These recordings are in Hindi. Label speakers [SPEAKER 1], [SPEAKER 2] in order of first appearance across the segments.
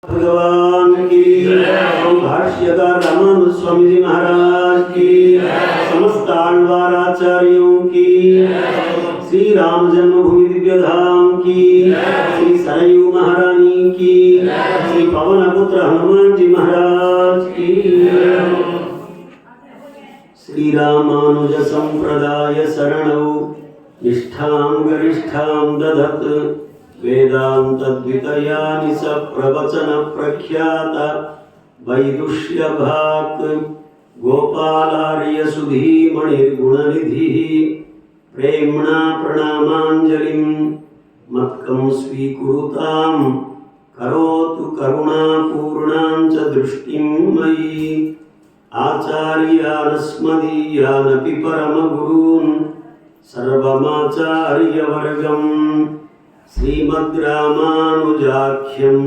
[SPEAKER 1] भगवान की भाष्यकार रामानुज स्वामी जी महाराज की समस्त आಳ್वार आचार्यों की श्री राम जन्मभूमि दिव्य धाम की श्री सरयू महारानी की श्री पवन पुत्र हनुमान जी महाराज की श्री रामानुज संप्रदाय शरणौ निष्ठां गरिष्ठां दधत् वेदान्तद्वितयानि स प्रवचन प्रख्यात वैदुष्यभाक् गोपालार्य सुधीमणिर्गुणनिधिः प्रेम्णा प्रणामाञ्जलिं मत्कं स्वीकुरुतां करोतु करुणापूर्णां च दृष्टिं मयि आचार्यानस्मदीयानपि परमगुरून् सर्वमाचार्यवर्गम् श्रीमद्रामानुजाख्यं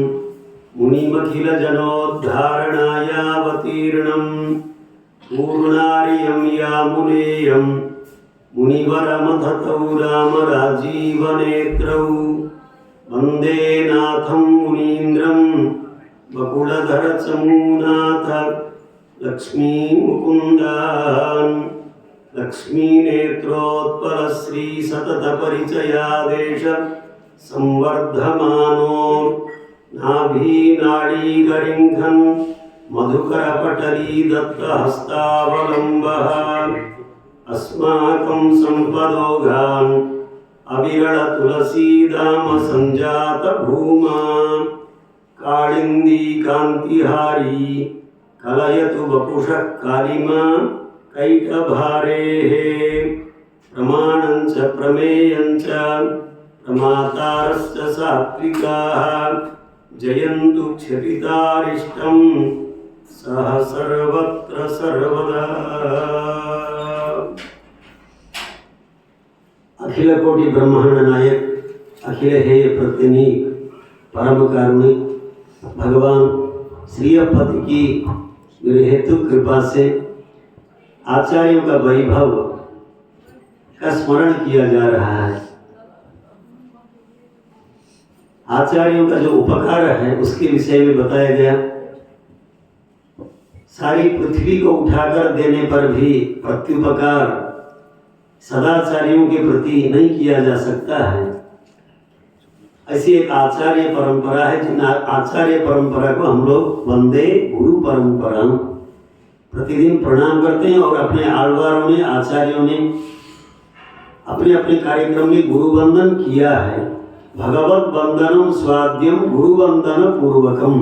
[SPEAKER 1] मुनिमखिलजनोद्धारणायावतीर्णं पूर्णार्यं यामुनेयं मुनिवरमथतौ रामराजीवनेत्रौ वन्दे नाथं मुनीन्द्रं बकुलधरचमूनाथ लक्ष्मीमुकुन्दान् लक्ष्मीनेत्रोत्पलश्री सततपरिचयादेश संवर्धमानो नाभीनाळीगरिङ्घन् मधुकरपटली दत्तहस्तावलम्बः अस्माकं सम्पदोघान् अविरलतुलसीदाम सञ्जातभूमा काळिन्दी कान्तिहारी कलयतु वपुषः कालिमा कैटभारेः प्रमाणं च प्रमेयं च प्रमातारश्च सात्विकाः जयन्तु क्षपितारिष्टं सह सर्वत्र सर्वदा। अखिल कोटि ब्रह्मांड नायक अखिल हेय प्रतिनीक परम कारुणिक भगवान श्रीपति की हेतु कृपा से आचार्यों का वैभव का स्मरण किया जा रहा है। आचार्यों का जो उपकार है उसके विषय में बताया गया। सारी पृथ्वी को उठाकर देने पर भी प्रत्युपकार सदाचार्यों के प्रति नहीं किया जा सकता है। ऐसी एक आचार्य परंपरा है, जिन आचार्य परंपरा को हम लोग वंदे गुरु परंपरा प्रतिदिन प्रणाम करते हैं। और अपने आಳ್वारों ने आचार्यों ने अपने अपने कार्यक्रम में गुरु वंदन किया है। भगवत वंदनम स्वाद्यम गुरु वंदन पूर्वकम,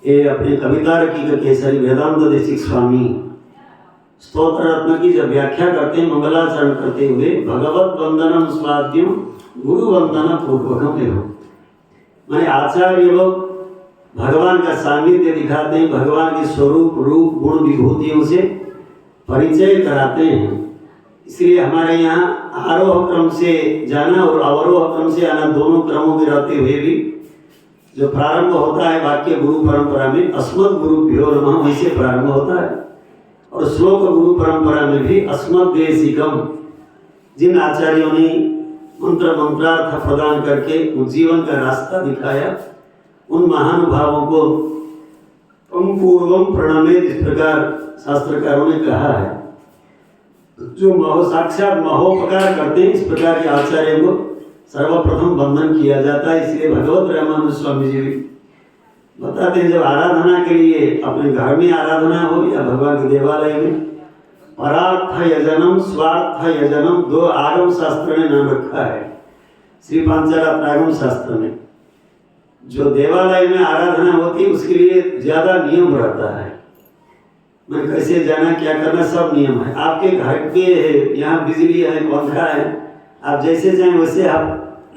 [SPEAKER 1] ये अपने कविता रखी का केसरी वेदांत देशिक स्वामी स्तोत्र रत्न की जब व्याख्या करते हैं, मंगलाचरण करते हुए भगवत वंदनम स्वाद्यम गुरु वंदन पूर्वकम एवं माने आचार्य लोग भगवान का सानिध्य दिखाते हैं, भगवान के स्वरूप रूप गुण विभूतियों से परिचय कराते हैं। इसलिए हमारे यहाँ आरोह क्रम से जाना और अवरोह क्रम से आना दोनों क्रमों में रहते हुए भी जो प्रारंभ होता है वाक्य गुरु परंपरा में अस्मद् गुरुभ्यो नमः वैसे प्रारंभ होता है। और श्लोक गुरु परंपरा में भी अस्मद्देशिकम, जिन आचार्यों ने मंत्र मंत्रार्थ प्रदान करके जीवन का रास्ता दिखाया, उन महानुभावों को पूर्वम प्रणमेत, इस प्रकार शास्त्रकारों ने कहा है। जो साक्षात महोपकार करते हैं, इस प्रकार के आचार्य को सर्वप्रथम वंदन किया जाता है। इसलिए भगवत रामानुज स्वामी जी बताते हैं, जब आराधना के लिए अपने घर में आराधना हो या भगवान के देवालय में, परार्थ यजनम स्वार्थ यजनम दो आगम शास्त्र ने नाम रखा है। श्री पांचारात्र आगम शास्त्र में जो देवालय में आराधना होती है उसके लिए ज्यादा नियम रहता है। मैं कैसे जाना क्या करना सब नियम है। आपके घर के यहाँ बिजली है, पंखा है, आप जैसे चाहें वैसे आप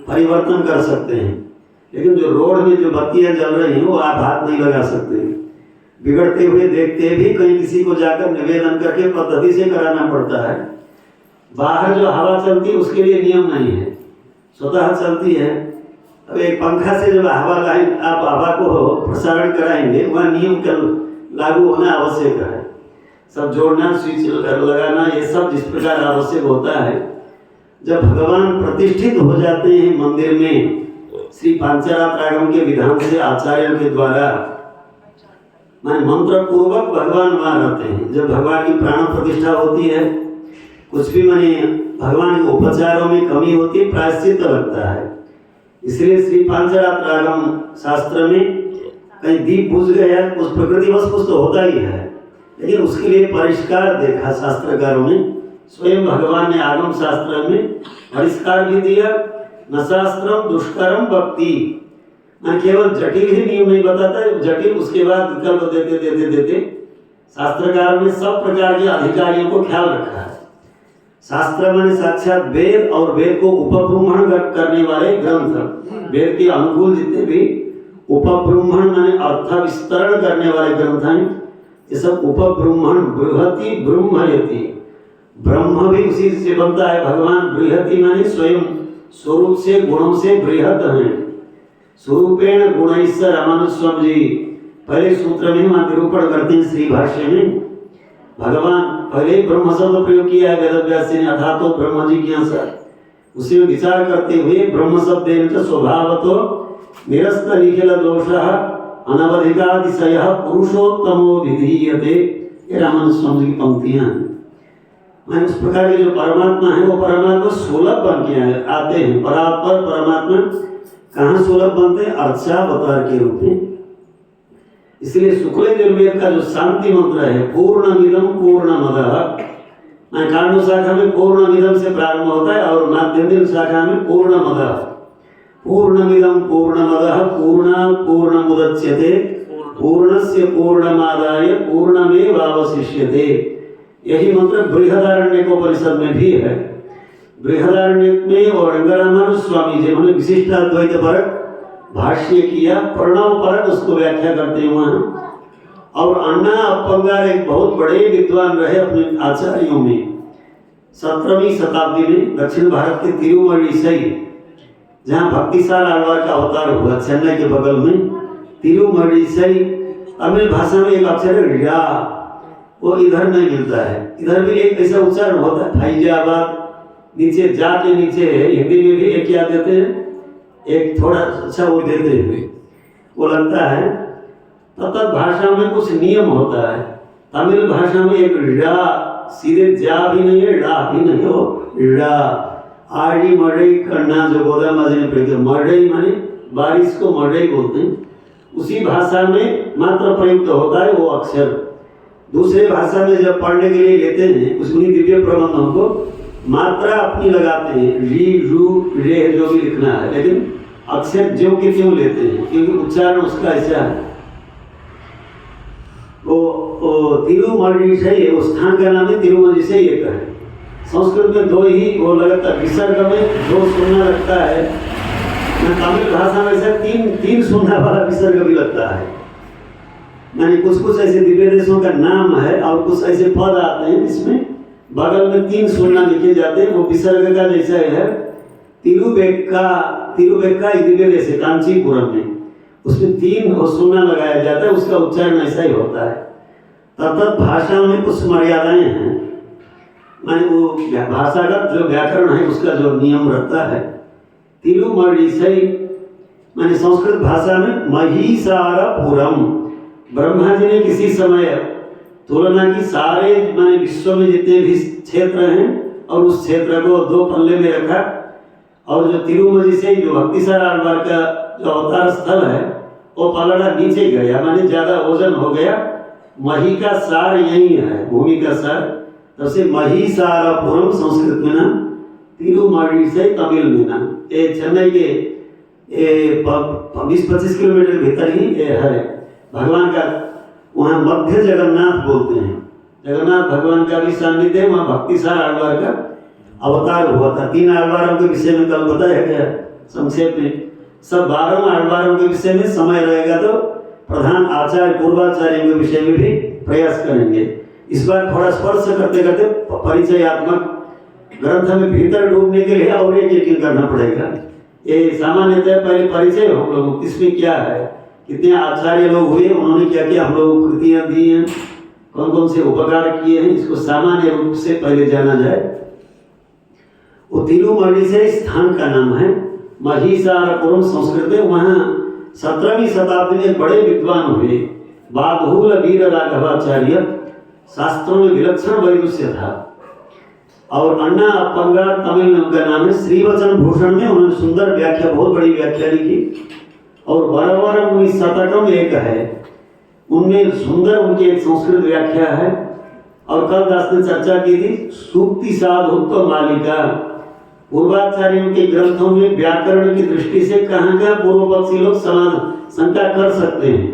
[SPEAKER 1] परिवर्तन कर सकते हैं। लेकिन जो रोड में जो बत्तियां जल रही हैं वो आप हाथ नहीं लगा सकते। बिगड़ते हुए देखते भी कहीं किसी को जाकर निवेदन करके पद्धति से कराना पड़ता है। बाहर जो हवा चलती है उसके लिए नियम नहीं है, स्वतः चलती है। अब एक पंखा से जब हवा लाइन आप हवा को प्रसारण कराएंगे, वह नियम का लागू होना आवश्यक है। सब जोड़ना, स्विच लगाना, ये सब जिस प्रकार आवश्यक होता है। जब भगवान प्रतिष्ठित हो जाते हैं मंदिर में, श्री पांचरात्रागम के विधान से आचार्यों के द्वारा माने मंत्र पूर्वक भगवान वहाँ रहते हैं। जब भगवान की प्राण प्रतिष्ठा होती है, कुछ भी माने भगवान के उपचारों में कमी होती है, प्रायश्चित लगता है। इसलिए श्री पांचरात्रागम शास्त्र में कहीं दीप बुझ गया, उस प्रकृति बस कुछ तो होता ही है, लेकिन उसके लिए परिष्कार देखा शास्त्रकारों ने। स्वयं भगवान ने आगम शास्त्र में परिष्कार भी दिया। न शास्त्रम दुष्करम भक्ति, मैं केवल जटिल ही नियम नहीं बताता है, जटिल उसके बाद विकल्प देते देते देते शास्त्रकार ने सब प्रकार के अधिकारियों को ख्याल रखा है। शास्त्र माने साक्षात वेद और वेद को उपब्रह्मण करने वाले ग्रंथ, वेद के अनुकूल जितने भी उपब्रह्मण माने अर्थ विस्तरण करने वाले ग्रंथ हैं, ये सब उपब्रह्मण। बृहति ब्रह्मयति, ब्रह्म भी उसी से बनता है। भगवान बृहति माने स्वयं स्वरूप से गुणों से बृहत हैं। स्वरूपेण गुणैश्वर रामानुस्वामी जी पहले सूत्र में वहां निरूपण करते हैं श्री भाष्य में। भगवान पहले ब्रह्म शब्द प्रयोग किया है वेदव्यास ने, अथा तो ब्रह्म जिज्ञासा, उसी में विचार करते हुए ब्रह्म शब्देन च स्वभावतो निरस्त निखिल दोषः अनवधिकातिशयः पुरुषोत्तमो विधीयते। ये रामानुस्वामी की पंक्तियां हैं। मैं उस प्रकार के जो परमात्मा है वो परमात्मा सुलभ बन के आते हैं। परात्पर परमात्मा कहाँ सुलभ बनते हैं? अर्चावतार के रूप में। इसलिए शुक्ल यजुर्वेद का जो शांति मंत्र है, पूर्णमिदं पूर्णमदः, कांड शाखा में पूर्णमिदं से प्रारंभ होता है और माध्यन्दिन शाखा में पूर्णमदः। पूर्णमिदं पूर्णमदः पूर्णात् पूर्णमुदच्यते पूर्णस्य पूर्णमादाय पूर्णमेवावशिष्यते। यही मंत्र बृहदारण्यकोपनिषद में भी है। बृहदारण्यक में और रंगरामानुस्वामी जी उन्होंने विशिष्टाद्वैत परक भाष्य किया, प्रणव परक उसको व्याख्या करते हैं वहाँ। और अन्ना अप्पंगार एक बहुत बड़े विद्वान रहे अपने आचार्यों में। 17वीं शताब्दी में दक्षिण भारत के तिरुमलीसई, जहाँ भक्तिसार आलवार का अवतार हुआ, चेन्नई के बगल में तिरुमलीसई। तमिल भाषा में एक अक्षर है रा, वो इधर नहीं मिलता है। इधर भी एक ऐसा उच्चारण होता है फैजाबाद, नीचे जा के नीचे है। हिंदी में भी एक क्या देते हैं, एक थोड़ा अच्छा वो देते हैं, वो लगता है। तब भाषा में कुछ नियम होता है। तमिल भाषा में एक रा, सीधे जा भी नहीं है, रा भी नहीं हो, रा। आड़ी मड़ई करना जो गोदा मजने प्रयोग, मड़ई माने बारिश को मड़ई बोलते हैं। उसी भाषा में मात्र प्रयुक्त होता है वो अक्षर। दूसरे भाषा में जब पढ़ने के लिए लेते हैं उसमें दिव्य प्रबंधों को मात्रा अपनी लगाते हैं, री रू रे जो भी लिखना है, लेकिन अक्षर ज्यों के त्यों लेते हैं क्योंकि उच्चारण उसका ऐसा है। वो तिरुमलीसई, उस स्थान का नाम है तिरुमलीसई एक है। संस्कृत में दो ही वो लगता है, विसर्ग में दो सुनना लगता है। तमिल भाषा में से तीन सुनने वाला विसर्ग भी लगता है। मैंने कुछ ऐसे दिव्य देशों का नाम है और कुछ ऐसे पद आते हैं जिसमें बगल में 3 सुनना लिखे जाते हैं। वो विसर्ग का जैसा है। तिरुवेक्का एक दिव्य देश है कांचीपुरम में, उसमें 3 सुनना लगाया जाता है, उसका उच्चारण ऐसा ही होता है। तब भाषा में कुछ मर्यादाएं हैं, माने वो भाषा का जो व्याकरण है उसका जो नियम रहता है। तिरुमलीसई माने संस्कृत भाषा में महिसारपुरम। ब्रह्मा जी ने किसी समय तुलना की सारे माने विश्व में जितने भी क्षेत्र हैं और उस क्षेत्र को 2 पल्ले में रखा। और जो तिरुमलीसई जो भक्तिसार आलवार का जो अवतार स्थल है वो पलड़ा नीचे गया, माने ज्यादा वजन हो गया। मही का सार यही है, भूमि का सार, तब से महिसारपुरम संस्कृत में नाम, तिरुमलीसई तमिल में नाम। ये चेन्नई के 20-25 किलोमीटर भीतर ही है। भगवान का वहाँ मध्य जगन्नाथ बोलते हैं। जगन्नाथ भगवान का भी सान्निध्य है। वहाँ भक्तिसार आलवार का अवतार हुआ था। 3 आलवारों के विषय में कल बताया गया संक्षेप में। सब 12 आलवारों के विषय में समय रहेगा तो प्रधान आचार्य पूर्वाचार्यों के विषय में भी प्रयास करेंगे। इस बार थोड़ा स्पर्श करते करते परिचयात्मक ग्रंथ में भीतर डूबने के लिए और एक करना पड़ेगा। ये सामान्यतः पहले परिचय हम लोग इसमें क्या है, कितने आचार्य लोग हुए, उन्होंने क्या क्या हम लोग कृतियाँ दी हैं, कौन कौन से उपकार किए हैं, इसको सामान्य रूप से पहले जाना जाए। वो तिरुमलीसई स्थान का नाम है। महिषासुरपुरम संस्कृत, वहाँ 17वीं शताब्दी में बड़े विद्वान हुए बादहुल वीर राघवाचार्य, शास्त्रों में विलक्षण वैदुष्य था। और अन्ना अपंगा तमिल में उनका नाम है, श्रीवचन भूषण में उन्होंने सुंदर व्याख्या, बहुत बड़ी व्याख्या लिखी। और वरवर मुनि शतकम एक है, उनमें सुंदर उनकी एक संस्कृत व्याख्या है। और कल दास ने चर्चा की थी सूक्ति साधुत्व मालिका, पूर्वाचार्यों के ग्रंथों में व्याकरण की दृष्टि से कहाँ कहाँ पूर्व पक्षी लोग शंका कर सकते हैं,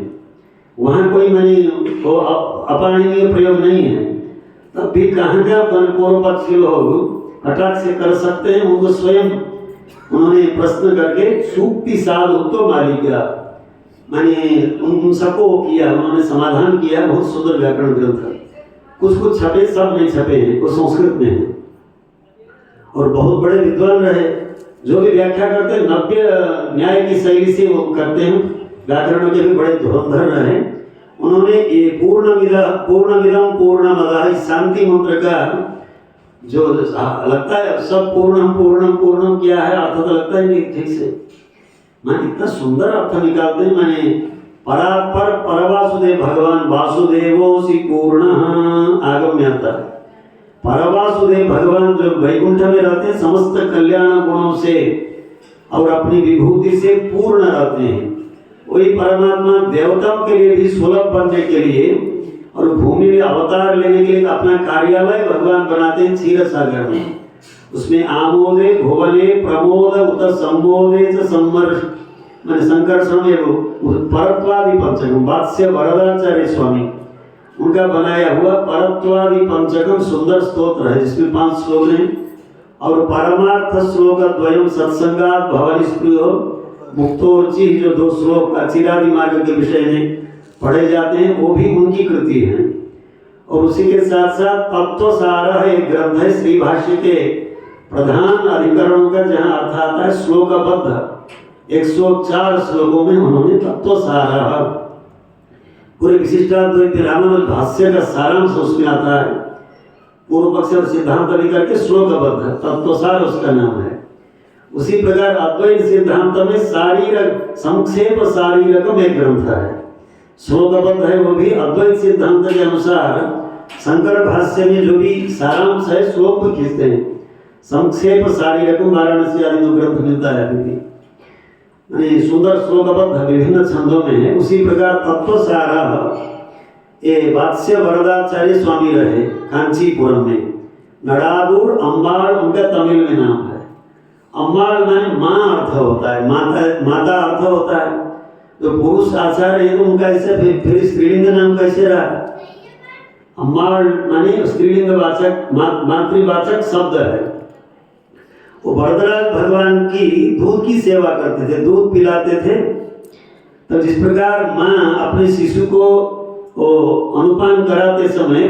[SPEAKER 1] वहाँ कोई अपाणनीय प्रयोग नहीं है, तब भी कहाँ कहाँ पूर्व पक्षी लोग हठात से कर सकते हैं, उनको स्वयं उन्होंने प्रश्न करके सूक्ति साधुत्व मालिका माने उन सबको किया, उन्होंने समाधान किया। बहुत सुंदर व्याकरण ग्रंथ है, कुछ छपे, सब नहीं छपे हैं, कुछ संस्कृत में है। और बहुत बड़े विद्वान रहे, जो भी व्याख्या करते हैं नव्य न्याय की शैली से वो करते हैं, व्याकरण के भी बड़े धुरंधर रहे। उन्होंने ये पूर्णमिदं पूर्णमदः शांति मंत्र का जो लगता है सब पूर्णम क्या है, अर्थ तो लगता ही नहीं ठीक से, मैं इतना सुंदर अर्थ निकालते हैं। मैंने परापर परवासुदेव भगवान वासुदेवोसि पूर्णः आगम्यता, परवासुदेव भगवान जो वैकुंठ में रहते हैं समस्त कल्याण गुणों से और अपनी विभूति से पूर्ण रहते हैं। वही परमात्मा देवताओं के लिए भी सुलभ बनने के लिए और भूमि में अवतार लेने के लिए अपना कार्यालय भगवान बनाते हैं क्षीर सागर में। उसमें आमोदे भुवने प्रमोद उत संबोधे च सम्मर्ष मैंने संकर्षण में परत्वादि पंचकम वात्स्य वरदाचार्य स्वामी उनका बनाया हुआ परत्वादि पंचकम सुंदर स्तोत्र है, जिसमें 5 श्लोक हैं। और परमार्थ श्लोक द्वयम सत्संगात भवन स्प्रियो मुक्तोर्चि, जो 2 श्लोक अचिरादि मार्ग के विषय में पढ़े जाते हैं, वो भी उनकी कृति है। और उसी के साथ साथ तत्वसार एक ग्रंथ है श्री भाष्य के प्रधान अधिकरणों का, जहाँ अर्थ आता है श्लोकबद्ध 104 श्लोकों में उन्होंने तत्वसार पूरे विशिष्टाद्वैत रामानुज भाष्य का सारांश उसमें आता है, पूर्व पक्ष और सिद्धांत भी करके श्लोकबद्ध तत्वसार उसका नाम है। उसी प्रकार अद्वैत सिद्धांत में शारीरक संक्षेप शारीरकम एक ग्रंथ है, श्लोकबद्ध है, वो भी अद्वैत सिद्धांत के अनुसार शंकर भाष्य में जो भी सारांश है श्लोक में खींचते हैं। संक्षेप शारीरकम वाराणसी आदि में ग्रंथ मिलता है अभी भी, सुंदर श्लोकबद्ध विभिन्न छंदों में है। उसी प्रकार तत्वसारा ये वात्स्य वरदाचार्य स्वामी रहे कांचीपुरम में। नड़ादूर अम्बाड़ उनका तमिल में नाम है। अम्बाड़ माने माँ अर्थ होता है, माता अर्थ होता है। तो पुरुष आचार्य है तो उनका ऐसे फिर स्त्रीलिंग नाम कैसे रहा? अम्बाड़ माने स्त्रीलिंग वाचक मातृवाचक शब्द है। वो वरदराज भगवान की दूध की सेवा करते थे, दूध पिलाते थे। तब जिस प्रकार माँ अपने शिशु को अनुपान कराते समय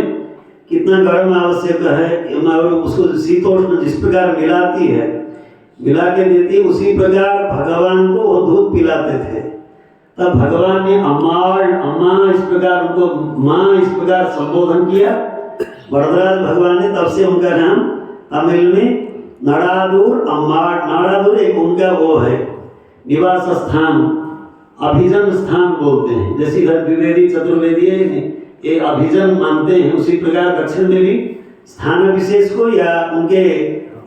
[SPEAKER 1] कितना गर्म आवश्यक है, उसको शीतोष्ण जिस प्रकार मिलाती है, मिला के देती है, उसी प्रकार भगवान को वो दूध पिलाते थे। तब भगवान ने अम्मा इस प्रकार उनको माँ इस प्रकार संबोधन किया वरदराज भगवान ने। तब से उनका नाम तमिल में नड़ादूर अम्बाड़, नाड़ादूर एक उनका वो है निवास स्थान, अभिजन स्थान बोलते हैं। जैसे इधर द्विवेदी चतुर्वेदी है, ये अभिजन मानते हैं, उसी प्रकार दक्षिण में भी स्थान विशेष को या उनके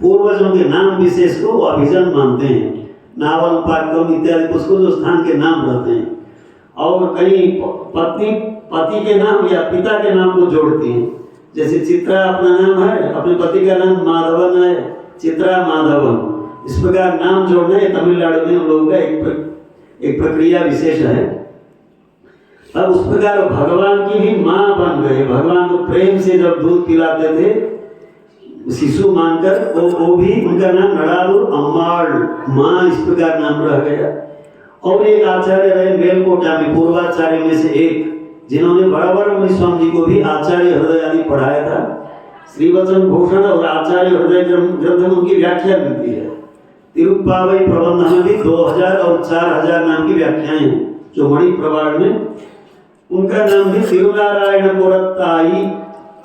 [SPEAKER 1] पूर्वजों के नाम विशेष को वो अभिजन मानते हैं। नावल पाटकम इत्यादि उसको जो स्थान के नाम रहते हैं। और कहीं पति के नाम या पिता के नाम को जोड़ती हैं। जैसे चित्रा अपना नाम है, अपने पति का नाम माधवन है, चित्रा माधवन। इस प्रकार नाम जोड़ना है तमिलनाडु में उन लोगों का एक प्रक्रिया विशेष है। अब उस प्रकार भगवान की भी माँ बन गए। भगवान को प्रेम से जब दूध पिलाते थे शिशु मानकर, वो भी उनका नाम नड़ादूर अम्बाड़ माँ इस प्रकार नाम रह गया। और एक आचार्य रहे मेलकोटा में, पूर्वाचार्य में से एक, जिन्होंने बराबर मुनि स्वामी जी को भी आचार्य हृदय आदि पढ़ाया था। श्रीवचन भूषण और आचार्य हृदय ग्रंथ में उनकी व्याख्या मिलती है। तिरुप्पावई प्रबंध में भी 2000 और 4000 नाम की व्याख्याएं हैं जो मणि प्रवाण में। उनका नाम भी तिरुनारायण पुरत्ताई,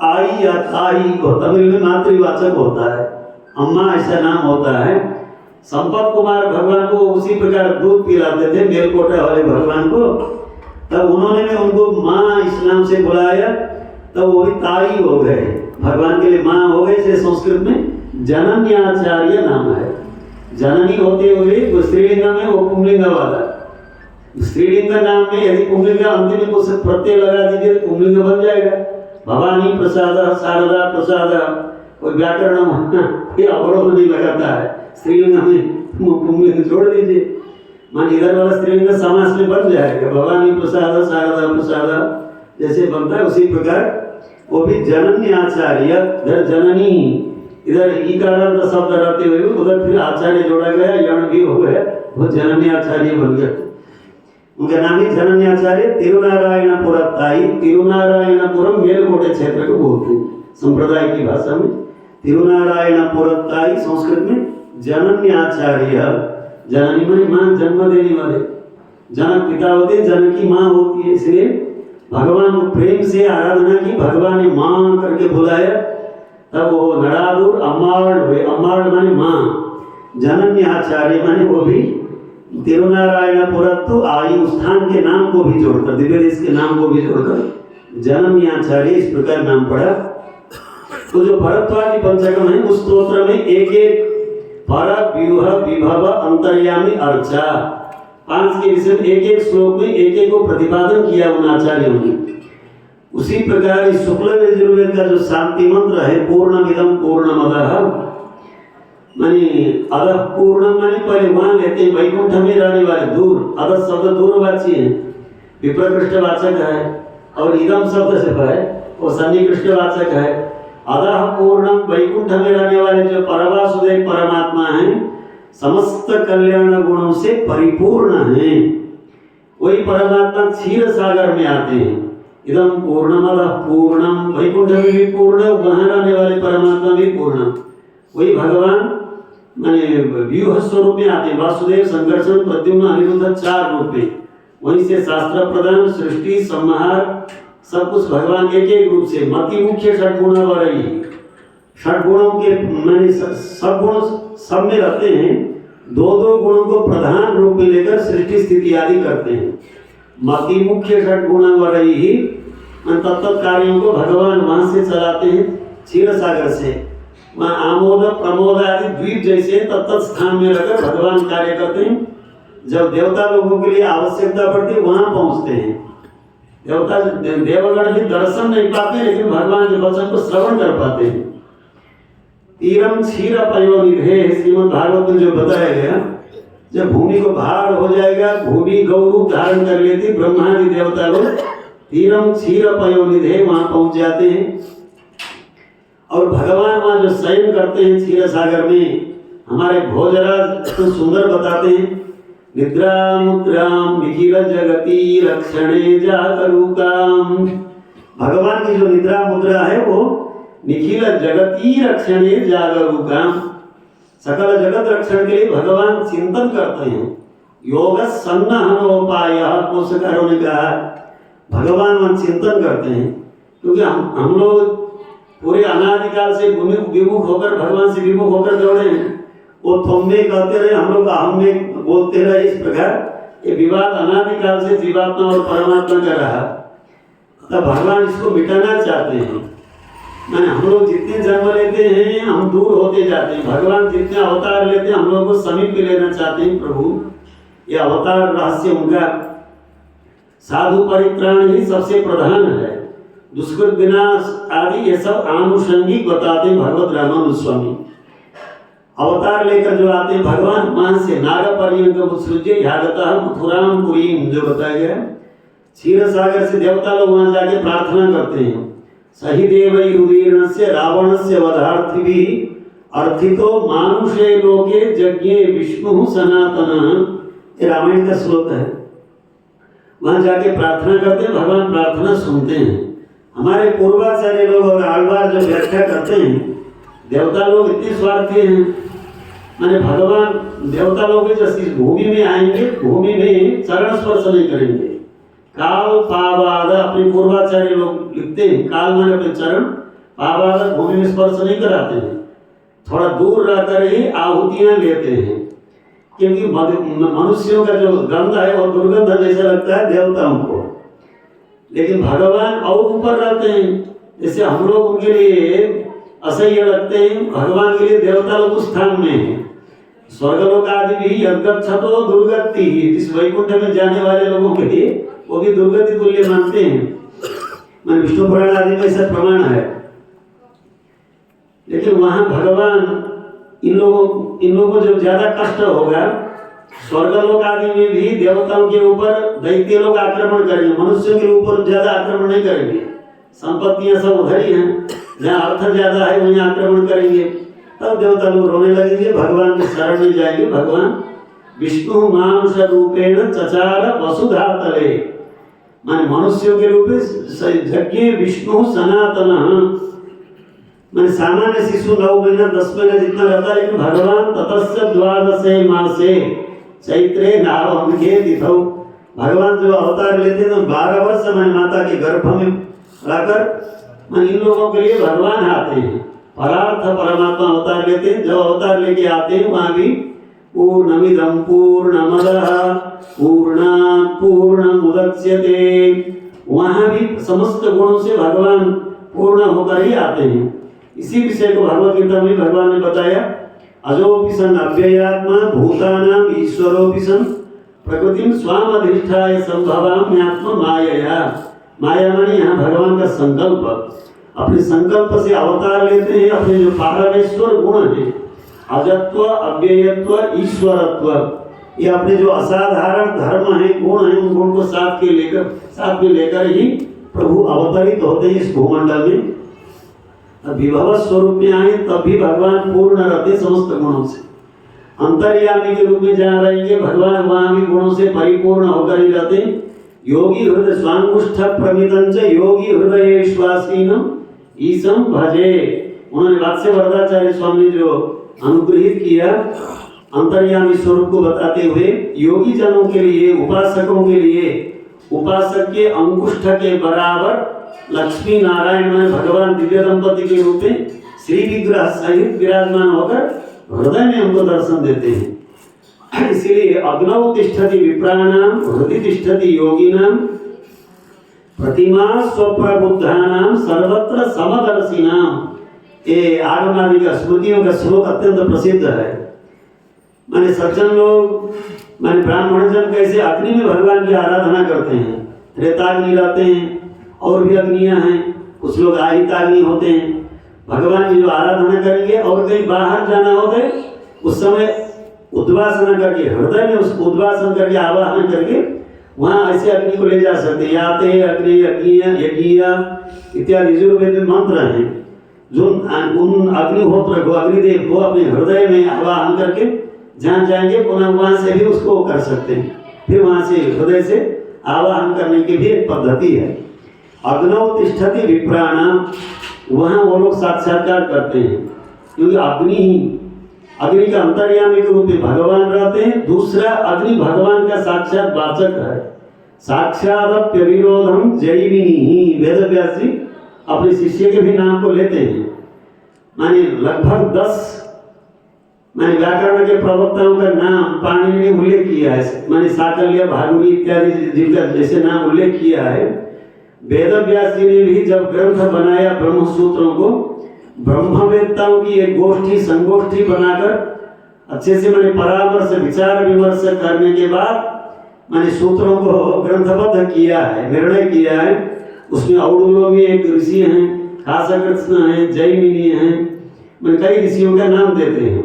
[SPEAKER 1] आई या ताई को तमिल में मातृवाचक होता है, अम्मा ऐसा नाम होता है। संपत कुमार भगवान को उसी प्रकार दूध पिलाते थे मेलकोटा वाले भगवान को। तब उन्होंने भी उनको माँ इस नाम से बुलाया, तब वो भी ताई हो गए, भगवान के लिए माँ हो गए। से संस्कृत में जनन्याचार्य नाम है। जननी होते हुए वो स्त्रीलिंग में, वो पुंगलिंग वाला। स्त्रीलिंग नाम में यदि पुंगलिंग अंतिम में कुछ प्रत्यय लगा दीजिए तो पुंगलिंग बन जाएगा। भवानी प्रसाद, शारदा प्रसाद, कोई व्याकरण फिर अवरोध नहीं लगाता है। स्त्रीलिंग में पुंगलिंग जोड़ दीजिए, मान इधर वाला स्त्रीलिंग समास में बन जाएगा। भवानी प्रसाद, शारदा प्रसाद जैसे बनता है उसी प्रकार वो भी जनन्याचार्य। इधर जननी, इधर ईकारांत शब्द रहते हुए उधर फिर आचार्य जोड़ा गया, यण भी हो गया, वो जनन्याचार्य बन गया। उनका नाम ही जनन्याचार्य। तिरुनारायणपुरत्ताई, तिरुनारायणपुरम मेलकोटे क्षेत्र को बोलते हैं संप्रदाय की भाषा में। तिरुनारायणपुरत्ताई संस्कृत में जनन्याचार्य। जननी माने मां, जन्म देने वाले। जनक पिता होते, जनकी मां होती है। इसलिए भगवान को प्रेम से आराधना की, भगवान ने मां करके बुलाया, तब वो नड़ादुर अम्माड़ हुए। अम्माड़ माने मां, जनन्याचार्य माने वो भी तिरुनारायणपुरत्तु आयु स्थान के नाम को भी जोड़कर, दिव्य देश के नाम को भी जोड़कर जनन्याचार्य इस प्रकार नाम पड़ा। तो जो भरद्वाज पंचकम है उस स्तोत्र में एक एक पर व्यूह विभव अंतर्यामी अर्चा, 5 के विषय में एक एक श्लोक में एक एक को प्रतिपादन किया उन आचार्यों ने। उसी प्रकार इस शुक्ल यजुर्वेद का जो शांति मंत्र है, पूर्णमिदं पूर्णमदः, माने अदः पूर्णम माने पहले वहां लेते हैं वैकुंठ में रहने वाले, दूर। अदः शब्द दूरवाची है, विप्रकृष्टवाचक है, और इदम शब्द से है वो सन्निकृष्टवाचक है। अदः पूर्णम वैकुंठ में रहने वाले जो परवासुदेव परमात्मा हैं, समस्त कल्याण गुणों से परिपूर्ण हैं। वही परमात्मा क्षीर सागर में आते हैं। इदम पूर्णमदः पूर्णम, वैकुंठ में भी पूर्ण, वहां रहने वाले परमात्मा भी पूर्ण। वही भगवान माने व्यूह स्वरूप में आते हैं। वासुदेव, संकर्षण, प्रद्युम्न, अनिरुद्ध 4 रूप में। वहीं से शास्त्र प्रदान, सृष्टि, संहार सब कुछ भगवान एक एक रूप से। मति मुख्य षड्गुण वरई, षड्गुणों के माने सब गुण सब में रहते हैं। 2-2 गुणों को प्रधान रूप में लेकर सृष्टि स्थिति आदि करते हैं। मति मुख्य षड्गुण वरई ही तत्त कार्यों को भगवान वहां से चलाते हैं, क्षीर सागर से। वहाँ आमोद प्रमोद आदि द्वीप जैसे तत्त स्थान में रहकर भगवान कार्य करते हैं। जब देवता लोगों के लिए आवश्यकता पड़ती है वहां पहुंचते हैं। देवता देवगण भी दर्शन नहीं पाते, लेकिन भगवान के वचन को श्रवण कर पाते हैं। तीरम क्षीर पयोनिधे, श्रीमद् भागवत में जो बताया गया, जब भूमि को भार हो जाएगा, भूमि गौ रूप धारण कर लेती, ब्रह्मादि देवता लोग तीरम क्षीर पयोनिधे वहां पहुंच जाते हैं। और भगवान वहां जो शयन करते हैं क्षीर सागर में, हमारे भोजराज तो सुंदर बताते हैं। निद्रा मुद्राम निखिल जगती रक्षणे जागरूकाम, भगवान की जो निद्रा मुद्रा है वो निखिल जगती रक्षणे जागरूकाम, सकल जगत रक्षण के लिए भगवान चिंतन करते हैं। योग सन्नहनोपाय, कोशकारों ने कहा भगवान वहां चिंतन करते हैं। क्योंकि हम लोग पूरे अनादिकाल से विमुख होकर, भगवान से विमुख होकर दौड़े हैं। वो तुम में कहते रहे, हम लोग हम में बोलते रहे। इस प्रकार ये विवाद अनादिकाल से जीवात्मा और परमात्मा का रहा। तब भगवान इसको मिटाना चाहते हैं। मैंने हम लोग जितने जन्म लेते हैं हम दूर होते जाते हैं, भगवान जितने अवतार लेते हैं हम लोग को समीप लेना चाहते हैं। प्रभु ये अवतार रहस्य उनका, साधु परित्राण ही सबसे प्रधान है। दुष्कृत विनाश आदि ये सब आनुषंगिक बताते हैं भगवत रामानुज स्वामी। अवतार लेकर जो आते हैं भगवान, वहां से नाग पर्यंत उत्सृज्य ह्यागतः मथुराम पुरीम जो बताया गया। क्षीर सागर से देवता लोग वहां जाके प्रार्थना करते हैं। सही देवै रुदीर्णस्य रावणस्य वधार्थिभी अर्थितो मानुषे लोके यज्ञे विष्णु सनातन, ये रामायण का श्लोक है। वहां जाके प्रार्थना करते हैं, भगवान प्रार्थना सुनते हैं। हमारे पूर्वाचार्य लोग और आलवार जो व्याख्या करते हैं, देवता लोग इतने स्वार्थी हैं, माने भगवान देवता लोग जैसे भूमि में आएंगे, भूमि में चरण स्पर्श नहीं करेंगे। काल पावाद, अपने पूर्वाचार्य लोग लिखते हैं, काल माने अपने चरण, पावाद भूमि में स्पर्श नहीं कराते हैं। थोड़ा दूर रहकर ही आहुतियां लेते हैं। क्योंकि मनुष्यों का जो गंध है वो दुर्गंध जैसा लगता है देवताओं को, लेकिन भगवान और ऊपर रहते हैं। जैसे हम लोग उनके लिए असह्य लगते हैं, भगवान के लिए देवता लोग उस स्थान में है। स्वर्गलोक आदि भी यद्गच्छतो दुर्गति, इस वैकुंठ में जाने वाले लोगों के लिए वो भी दुर्गति तुल्य मानते हैं। मैं विष्णु पुराण आदि में ऐसा प्रमाण है। लेकिन वहां भगवान इन लोगों को जब ज्यादा कष्ट होगा, स्वर्गलोक आदि में भी देवताओं के ऊपर दैत्य लोग आक्रमण करेंगे, मनुष्यों के ऊपर ज्यादा आक्रमण नहीं करेंगे। संपत्तियां सब उधर ही हैं, जहाँ अर्थ ज्यादा है वहीं आक्रमण करेंगे। तब देवता लोग रोने लगेंगे, भगवान के शरण में जाएंगे। भगवान विष्णु मांस रूपेण चचार वसुधा तले, माने मनुष्यों के रूप में यज्ञ विष्णु सनातन, मैंने सामान्य शिशु 9 महीना 10 महीना जितना रहता है, लेकिन भगवान ततस्य 12 मासे चैत्रे नावम के दिथौ, भगवान जो अवतार लेते हैं तो 12 वर्ष मैंने माता के गर्भ में रहकर मैं इन लोगों के लिए भगवान आते हैं, परार्थ परमात्मा अवतार लेते हैं। जब अवतार लेके आते हैं वहाँ भी पूर्णमिदं पूर्णमदः पूर्णात् पूर्णमुदच्यते, वहाँ भी समस्त गुणों से भगवान पूर्ण होकर ही आते हैं। इसी विषय को भगवद गीता में भगवान ने बताया, अजोपि सन अव्ययात्मा भूतानां ईश्वरोपि सन प्रकृतिं स्वामधिष्ठाय संभवाम्यात्म मायया। माया माने यहाँ भगवान का संकल्प, अपने संकल्प से अवतार लेते हैं। अपने जो पारमेश्वर गुण हैं, अजत्व अव्ययत्व ईश्वरत्व, ये अपने जो असाधारण धर्म है गुण है, उन गुण को साथ में लेकर ही प्रभु अवतरित होते हैं इस भूमंडल में। विभव स्वरूप में आए तब भी भगवान पूर्ण रहते समस्त गुणों से। अंतर्यामी के रूप में जहाँ रहेंगे भगवान, वहाँ भी गुणों से परिपूर्ण होकर ही रहते। योगी हृदय स्वांगुष्ठ प्रमितंच योगी हृदय श्वासीनम ईशम भजे, उन्होंने वात्स्य वरदाचार्य स्वामी ने जो अनुग्रहित किया अंतर्यामी स्वरूप को बताते हुए, योगी जनों के लिए, उपासकों के लिए, उपासक के अंगुष्ठ के बराबर लक्ष्मी नारायण में भगवान दिव्य दंपति के रूप में श्री विग्रह सहित विराजमान होकर हृदय में हमको दर्शन देते हैं। इसलिए अग्नौ तिष्ठति विप्राणाम हृदय तिष्ठति योगिनाम प्रतिमा स्वप्रबुद्धानाम सर्वत्र समदर्शिनाम। ये आगमादि का स्मृतियों का श्लोक अत्यंत प्रसिद्ध है। माने सज्जन लोग, माने ब्राह्मण जन कैसे अग्नि में भगवान की आराधना करते हैं, त्रेताग्नि रहते हैं और भी अग्नियां हैं, कुछ लोग आहिताग्नि होते हैं। भगवान की जो आराधना करेंगे और कहीं बाहर जाना होता है उस समय उद्वासन करके, हृदय में उसको उद्वासन करके आवाहन करके वहाँ ऐसे अग्नि को ले जा सकते हैं। याते अग्नि यज्ञिया इत्यादि यजुर्वेद में मंत्र हैं, जो उन अग्निहोत्र को, अग्निदेव को अपने हृदय में आवाहन करके जहाँ जाएंगे पुनः वहाँ से भी उसको कर सकते हैं। फिर वहाँ से हृदय से आवाहन करने की भी एक पद्धति है। अग्नौ तिष्ठति विप्राणाम, वहाँ वो लोग साक्षात्कार करते हैं, क्योंकि अग्नि का अंतर्यामी के रूप में भगवान रहते हैं। दूसरा, अग्नि भगवान का साक्षात वाचक है। साक्षादप्यविरोधम जैमिनी, वेदव्यास जी अपने शिष्य के भी नाम को लेते हैं। माने लगभग 10 मैंने व्याकरण के प्रवक्ताओं का नाम पाणिनि ने उल्लेख किया है। मैंने साकल्य, भागुरी इत्यादि जिनका जैसे नाम उल्लेख किया है। वेदव्यास जी ने भी जब ग्रंथ बनाया ब्रह्म सूत्रों को, ब्रह्मवेत्ताओं की एक गोष्ठी संगोष्ठी बनाकर अच्छे से मैंने परामर्श विचार विमर्श करने के बाद मैंने सूत्रों को ग्रंथबद्ध किया है, निर्णय किया है। उसमें औडुलों में एक ऋषि हैं, खासकृष्ण हैं, जैमिनी हैं, मैंने कई ऋषियों का नाम देते हैं।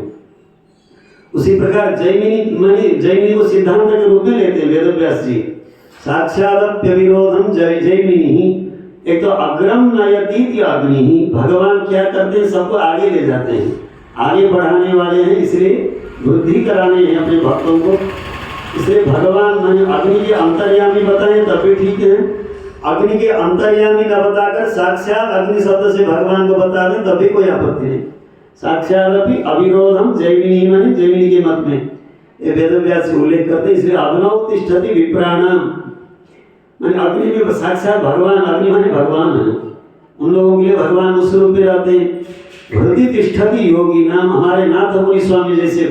[SPEAKER 1] उसी प्रकार जैमिनी को सिद्धांत के रूप में लेते हैं वेदव्यास जी। साक्षादप्यविरोधम जैमिनी, एक तो अग्रम नयति अग्नि, भगवान क्या करते हैं सबको आगे ले जाते हैं, आगे बढ़ाने वाले हैं, इसलिए वृद्धि कराने हैं अपने भक्तों को। इसलिए भगवान मैंने अग्नि के अंतर्यामी बताए तब भी ठीक है, अग्नि के अंतर्यामी न बताकर साक्षात अग्नि शब्द से भगवान को बता दें तब भी कोई आपत्ति नहीं। साक्षादपि अविरोधम जैमिनी, माने जैमिनी के मत में ये वेदव्यास उल्लेख करते हैं। इसलिए अग्नौ तिष्ठति विप्राणाम, माने अग्नि में साक्षात भगवान, अग्नि माने भगवान है, उन लोगों के लिए भगवान उस रूप में रहते हैं। हृदय तिष्ठति योगी नाम, हमारे नाथ मुनि स्वामी जैसे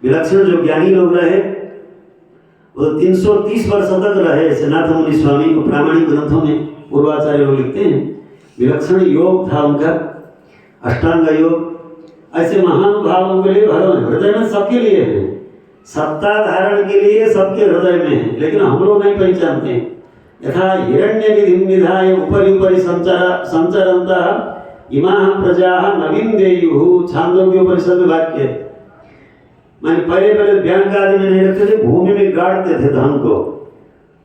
[SPEAKER 1] विलक्षण जो ज्ञानी लोग रहे वो 330 वर्ष तक रहे। ऐसे नाथ मुनि स्वामी को प्रामाणिक ग्रंथों में पूर्वाचार्य लोग लिखते हैं। विलक्षण योग था उनका, अष्टांग योग। ऐसे महानुभावों के लिए भगवान हृदय में सबके लिए है, सत्ता धारण के लिए सबके हृदय में है, लेकिन हम लोग नहीं पहचानते। यथा हिरण्यनिधिं निधाय उपरि उपरि संचरन्तः इमाः प्रजाः नविन्देयुः, छांदोग्य उपनिषद में वाक्य। मैंने पहले बैंक आदि में नहीं रखते थे, भूमि में गाड़ते थे धन को।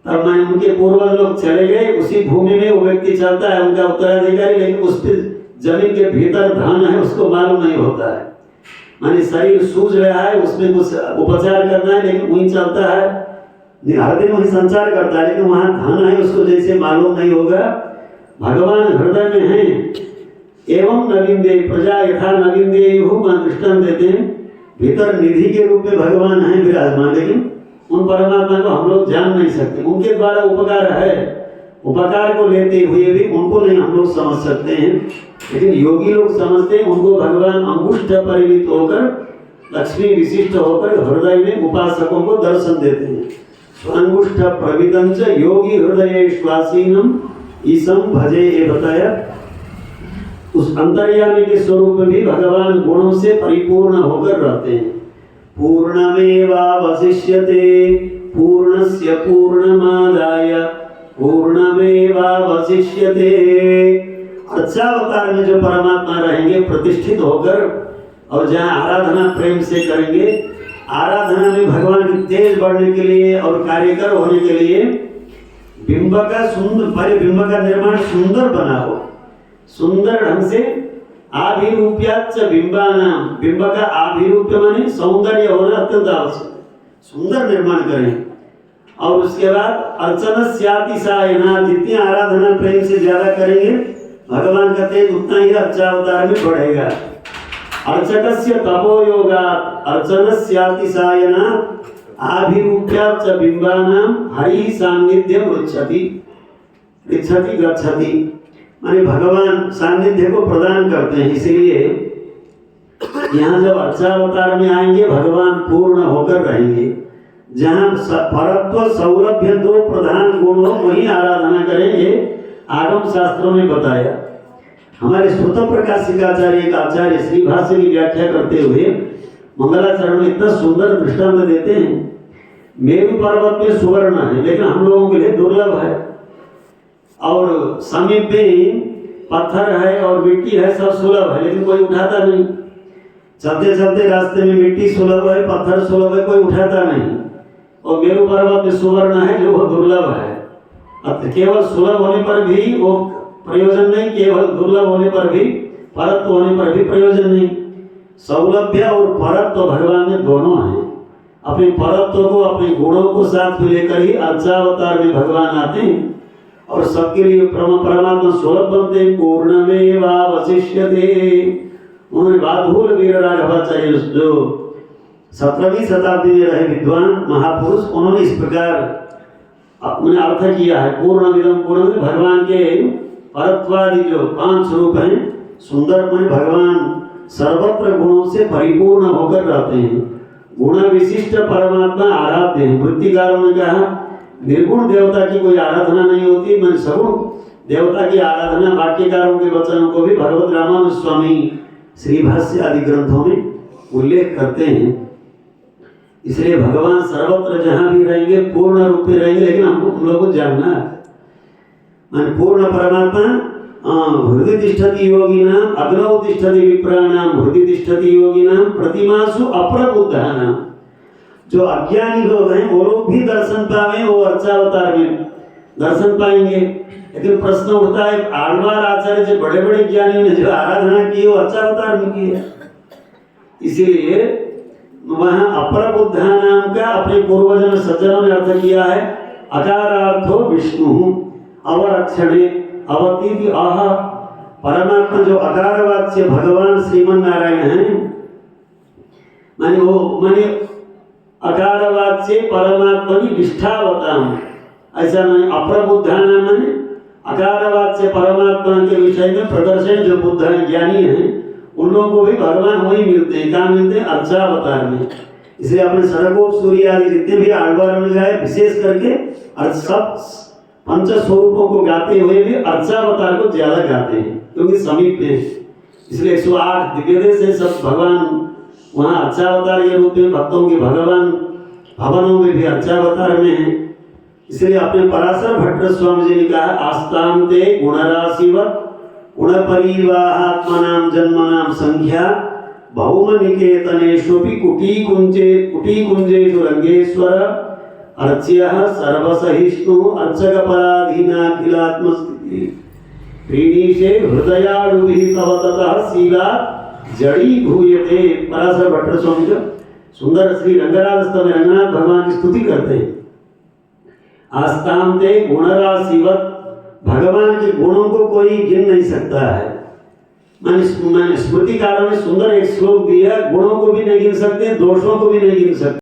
[SPEAKER 1] तब मैंने उनके पूर्वज लोग चले गए, उसी भूमि में वो व्यक्ति चलता है, उनका उत्तराधिकारी, लेकिन उस पर जमीन के भीतर धन है उसको मालूम नहीं होता है। माने शरीर सूझ रहा है, उसमें कुछ उपचार करना है, लेकिन वहीं चलता है, हर दिन वही संचार करता है, लेकिन वहाँ धन है उसको जैसे मालूम नहीं होगा। भगवान हृदय में है। एवं नविंदे प्रजा यथा नविंदेयुः, मान दृष्टांत देते हैं। भीतर निधि के रूप में भगवान है विराजमान, लेकिन उन परमात्मा को हम लोग जान नहीं सकते। उनके द्वारा उपकार है, उपकार को लेते हुए भी उनको नहीं हम लोग समझ सकते हैं, लेकिन योगी लोग समझते हैं। उनको भगवान अंगुष्ठ परिमित होकर, लक्ष्मी विशिष्ट होकर हृदय में उपासकों को दर्शन देते हैं। स्वंगुष्ठ प्रविदंच योगी हृदय श्वासीनम ईसम भजे, ये बताया। उस अंतर्यामी के स्वरूप में भी भगवान गुणों से परिपूर्ण होकर रहते हैं। पूर्णमेवावशिष्यते पूर्णस्य पूर्णमादाय पूर्णमेवावशिष्यते। अर्चावतार में जो परमात्मा रहेंगे प्रतिष्ठित होकर, और जहाँ आराधना प्रेम से करेंगे, आराधना में भगवान की तेज बढ़ने के लिए और कार्यकर होने के लिए बिंब का सुंदर, पहले बिंब का निर्माण सुंदर बनाओ, सुंदर ढंग से। आभिरूप्याच बिंबानाम, बिंब का आभिरूप्य माने सौंदर्य होना अत्यंत आवश्यक, सुंदर निर्माण करें। और उसके बाद अर्चनस्यातिशायना, जितनी आराधना प्रेम से ज्यादा करेंगे भगवान का तेज उतना ही अर्चावतार में बढ़ेगा। अर्चकस्य तपोयोगात् अर्चनस्यातिशायनात् आभिरूप्याच बिंबानाम हरि सान्निध्यम रुच्छति, इच्छति गच्छति, माने भगवान सान्निध्य को प्रदान करते हैं। इसलिए यहाँ जब अर्चावतार में आएंगे भगवान पूर्ण होकर रहेंगे। जहाँ परत्व सौलभ्य दो प्रधान गुण हो, वही आराधना करेंगे। आगम शास्त्रों में बताया। हमारे स्वतः प्रकाशिकाचार्य एक आचार्य श्री भाष्य की व्याख्या करते हुए मंगलाचरण में इतना सुंदर दृष्टांत देते हैं। मेरु पर्वत में सुवर्ण है, लेकिन हम लोगों के लिए दुर्लभ है, और समीप में पत्थर है और मिट्टी है, सब सुलभ है, लेकिन कोई उठाता नहीं। चलते चलते रास्ते में मिट्टी सुलभ है, पत्थर सुलभ है, कोई उठाता नहीं। और मेरु पर्वत में सुवर्ण है जो दुर्लभ है। केवल सुलभ होने पर भी वो प्रयोजन नहीं, केवल दुर्लभ होने पर भी, परत्व होने पर भी प्रयोजन नहीं। सौलभ्य और परत्व भगवान में दोनों हैं। अपने परत्व को, अपने गुणों को साथ में लेकर ही अर्चावतार में भगवान आते हैं और सबके लिए परमात्मा सुलभ बनते हैं। पूर्णमेवावशिष्यते। उन्होंने बाधूल वीर राघवाचार्य जो 17वीं शताब्दी में रहे विद्वान महापुरुष, उन्होंने इस प्रकार अपने अर्थ किया है। पूर्णमिदं पूर्णमिदं, भगवान के परत्वादि जो 5 स्वरूप हैं, सुंदर में भगवान सर्वत्र गुणों से परिपूर्ण होकर रहते हैं। गुण विशिष्ट परमात्मा आराध्य हैं। वृत्तिकारों ने कहा निर्गुण देवता की कोई आराधना नहीं होती, मैं सगुण देवता की आराधना। वाक्यकारों के वचनों को भी भगवत रामानुज स्वामी श्री भाष्य आदि ग्रंथों में उल्लेख करते हैं। इसलिए भगवान सर्वत्र जहाँ भी रहेंगे पूर्ण रूप में रहेंगे, लेकिन हमको हम लोगों को जानना है। मान पूर्ण परमात्मा हृदय तिष्ठति योगिनाम अग्नौ तिष्ठति विप्राणाम हृदय तिष्ठति योगिनाम प्रतिमासु अप्रबुद्धानाम। जो अज्ञानी लोग हैं वो लोग भी दर्शन पावे, वो अर्चावतार में दर्शन पाएंगे। लेकिन प्रश्न उठता है, आलवार आचार्य जो बड़े बड़े ज्ञानियों ने जो आराधना की वो अर्चावतार में की है। इसीलिए वहाँ अप्रबुद्धानाम का अपने पूर्वजों सज्जनों ने अर्थ किया है। अकारार्थो विष्णु अवरक्षणे अवतीति आह। परमात्मा जो अकारवाच्य भगवान श्रीमन नारायण हैं, माने अकारवाच्य परमात्मा की निष्ठावताम, ऐसा नहीं। अप्रबुद्धानाम माने अकारवाच्य परमात्मा के विषय में प्रदर्शन जो बुद्ध हैं, ज्ञानी हैं, उन लोगों को भी भगवान वही मिलते हैं। कहाँ मिलते हैं? अर्चावतार में। इसलिए अपने सड़कों सूर्य आदि जितने भी आलवार में गए विशेष करके और सब पंच स्वरूपों को गाते हुए भी अर्चावतार को ज्यादा गाते हैं क्योंकि समीप में, इसलिए 108 दिव्य देश है सब भगवान वहाँ अर्चावतार के रूप में भक्तों के भगवान भवनों में भी अर्चावतार में है। इसलिए अपने पराशर भट्ट स्वामी जी ने कहा आस्ताम ते गुणराशिवत गुण परिवाहात्मनाम जन्मनाम संख्या भौम निकेतनेषु कुटी कुंजेषु रंगेश्वर अर्च्यः सर्वसहिष्णु अर्चक पराधीनाखिलात्मस्थिति प्रीणीशे हृदयाळुभिः तव ततः शीला जड़ी भूयते। पराशर भट्ट स्वामी जो सुंदर श्री रंगराज में रंगनाथ भगवान की स्तुति करते हैं। आस्ताम ते गुणराशिवत, भगवान के गुणों को कोई गिन नहीं सकता है। मैंने स्मृतिकारों ने सुंदर एक श्लोक दिया, गुणों को भी नहीं गिन सकते, दोषों को भी नहीं गिन सकते।